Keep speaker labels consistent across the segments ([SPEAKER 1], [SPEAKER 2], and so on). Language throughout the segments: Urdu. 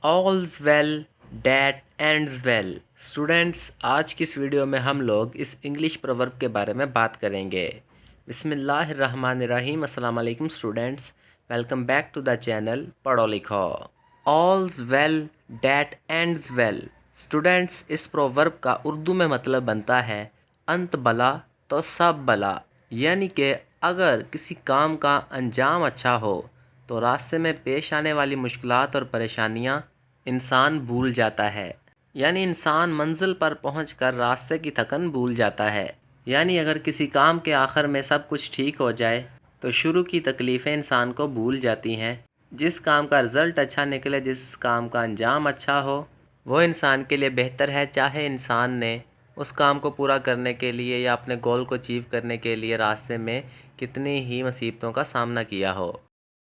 [SPEAKER 1] All's well that ends well. Students آج کی اس ویڈیو میں ہم لوگ اس انگلش پروورب کے بارے میں بات کریں گے. بسم اللہ الرحمن الرحیم. السلام علیکم students, welcome back to the channel Parho Likho. All's well that ends well. Students اس پروورب کا اردو میں مطلب بنتا ہے انت بلا تو سب بلا، یعنی کہ اگر کسی کام کا انجام اچھا ہو تو راستے میں پیش آنے والی مشکلات اور پریشانیاں انسان بھول جاتا ہے. یعنی انسان منزل پر پہنچ کر راستے کی تھکن بھول جاتا ہے. یعنی اگر کسی کام کے آخر میں سب کچھ ٹھیک ہو جائے تو شروع کی تکلیفیں انسان کو بھول جاتی ہیں. جس کام کا رزلٹ اچھا نکلے، جس کام کا انجام اچھا ہو، وہ انسان کے لیے بہتر ہے، چاہے انسان نے اس کام کو پورا کرنے کے لیے یا اپنے گول کو اچیو کرنے کے لیے راستے میں کتنی ہی مصیبتوں کا سامنا کیا ہو.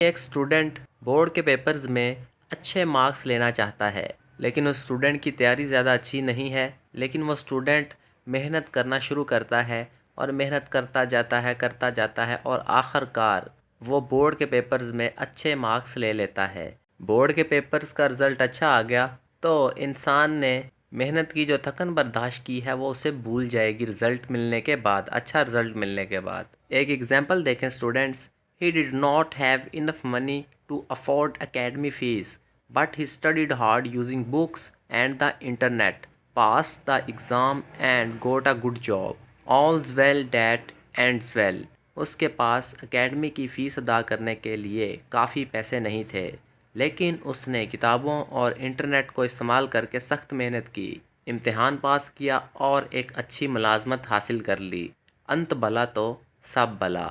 [SPEAKER 1] ایک اسٹوڈنٹ بورڈ کے پیپرز میں اچھے مارکس لینا چاہتا ہے، لیکن اس اسٹوڈنٹ کی تیاری زیادہ اچھی نہیں ہے، لیکن وہ اسٹوڈنٹ محنت کرنا شروع کرتا ہے اور محنت کرتا جاتا ہے اور آخر کار وہ بورڈ کے پیپرز میں اچھے مارکس لے لیتا ہے. بورڈ کے پیپرز کا رزلٹ اچھا آ گیا تو انسان نے محنت کی جو تھکن برداشت کی ہے وہ اسے بھول جائے گی رزلٹ ملنے کے بعد، اچھا رزلٹ ملنے کے بعد. ایک ایگزامپل دیکھیں students. He did not have enough money to afford academy fees, but he studied hard using books and the internet, passed the exam and got a good job. All's well that ends well. اس کے پاس اکیڈمی کی فیس ادا کرنے کے لیے کافی پیسے نہیں تھے، لیکن اس نے کتابوں اور انٹرنیٹ کو استعمال کر کے سخت محنت کی، امتحان پاس کیا اور ایک اچھی ملازمت حاصل کر لی. انت بلا تو سب بلا.